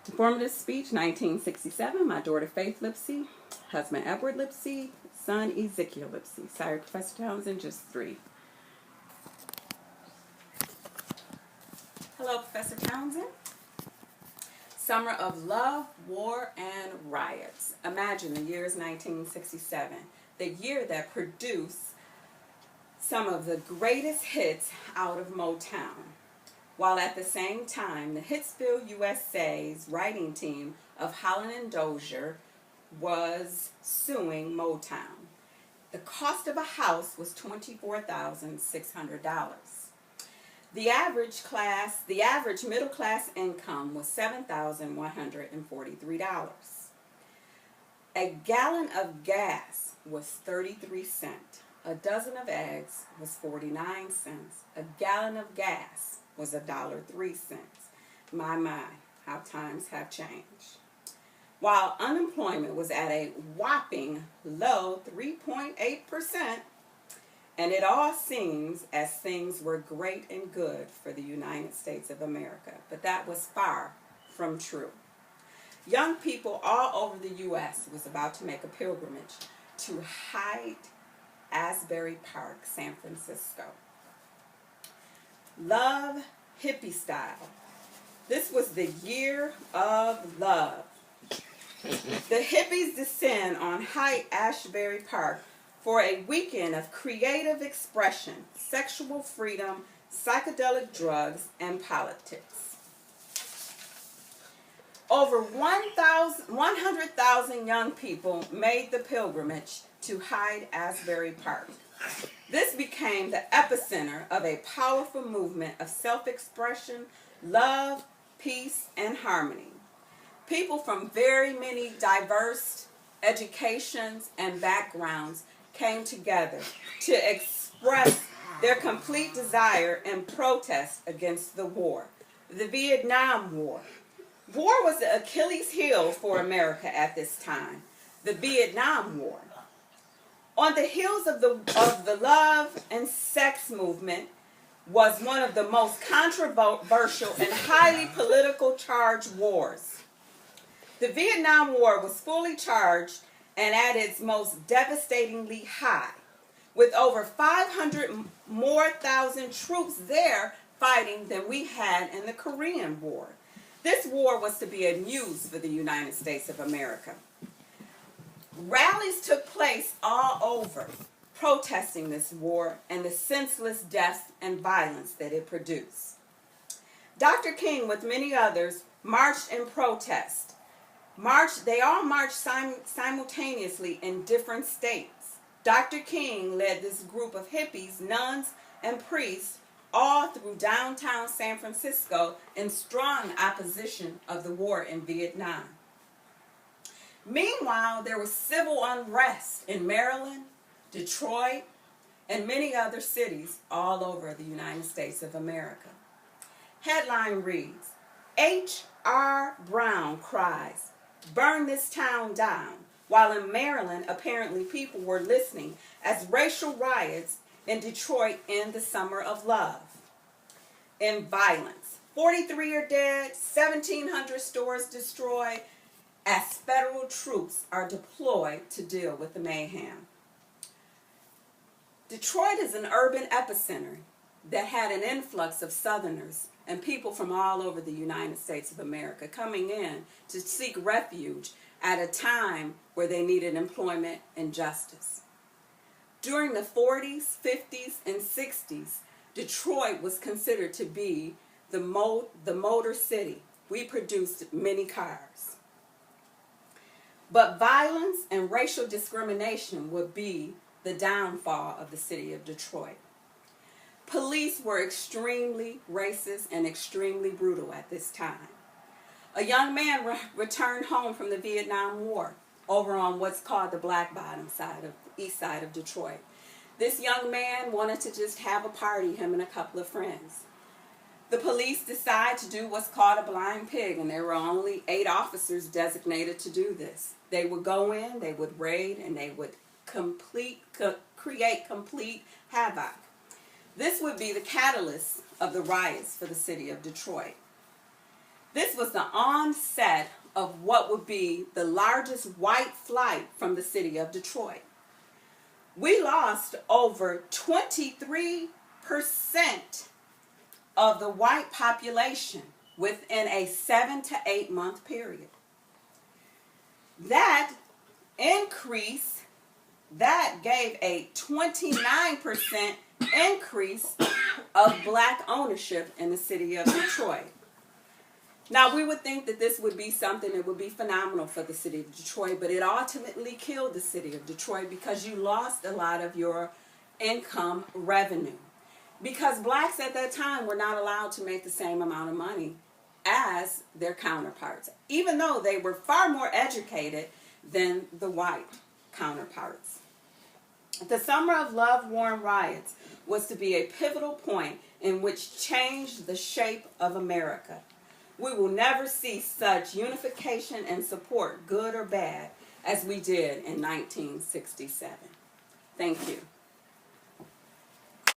Informative speech, 1967. My daughter Faith Lipsey, husband Edward Lipsey, son Ezekiel Lipsey. Sorry, Professor Townsend, just 3. Hello, Professor Townsend. Summer of love, war, and riots. Imagine the year is 1967, the year that produced some of the greatest hits out of Motown, while at the same time the Hitsville USA's writing team of Holland and Dozier was suing Motown. The cost of a house was $24,600. The average middle class income was $7,143. A gallon of gas was 33 cents. A dozen of eggs was 49 cents. A gallon of gas was $1.03. My, how times have changed. While unemployment was at a whopping low 3.8%, and it all seems as things were great and good for the United States of America, but that was far from true. Young people all over the U.S. was about to make a pilgrimage to Hyde-Asbury Park, San Francisco. Love, hippie style. This was the year of love. The hippies descend on Hyde-Asbury Park for a weekend of creative expression, sexual freedom, psychedelic drugs, and politics. Over 100,000 young people made the pilgrimage to Hyde-Asbury Park. This became the epicenter of a powerful movement of self-expression, love, peace, and harmony. People from very many diverse educations and backgrounds came together to express their complete desire and protest against the war, the Vietnam War. War was the Achilles heel for America at this time, the Vietnam War. On the heels of the love and sex movement was one of the most controversial and highly political charged wars. The Vietnam War was fully charged and at its most devastatingly high, with over 500,000 more troops there fighting than we had in the Korean War. This war was to be a news for the United States of America. Rallies took place all over, protesting this war and the senseless deaths and violence that it produced. Dr. King, with many others, marched in protest. They all marched simultaneously in different states. Dr. King led this group of hippies, nuns, and priests all through downtown San Francisco in strong opposition of the war in Vietnam. Meanwhile, there was civil unrest in Maryland, Detroit, and many other cities all over the United States of America. Headline reads, H.R. Brown cries, "Burn this town down," while in Maryland, apparently people were listening as racial riots in Detroit end the summer of love. In violence, 43 are dead, 1,700 stores destroyed, as federal troops are deployed to deal with the mayhem. Detroit is an urban epicenter that had an influx of Southerners and people from all over the United States of America coming in to seek refuge at a time where they needed employment and justice. During the 40s, 50s, and 60s, Detroit was considered to be the motor city. We produced many cars. But violence and racial discrimination would be the downfall of the city of Detroit. Police were extremely racist and extremely brutal at this time. A young man returned home from the Vietnam War over on what's called the Black Bottom side of the east side of Detroit. This young man wanted to just have a party, him and a couple of friends. The police decided to do what's called a blind pig, and there were only 8 officers designated to do this. They would go in, they would raid, and they would create complete havoc. This would be the catalyst of the riots for the city of Detroit. This was the onset of what would be the largest white flight from the city of Detroit. We lost over 23% of the white population within a 7 to 8 month period. That increase, that gave a 29% increase of black ownership in the city of Detroit. Now, we would think that this would be something that would be phenomenal for the city of Detroit, but it ultimately killed the city of Detroit because you lost a lot of your income revenue. Because blacks at that time were not allowed to make the same amount of money as their counterparts, even though they were far more educated than the white counterparts. The Summer of Love Warren riots was to be a pivotal point in which changed the shape of America. We will never see such unification and support, good or bad, as we did in 1967. Thank you.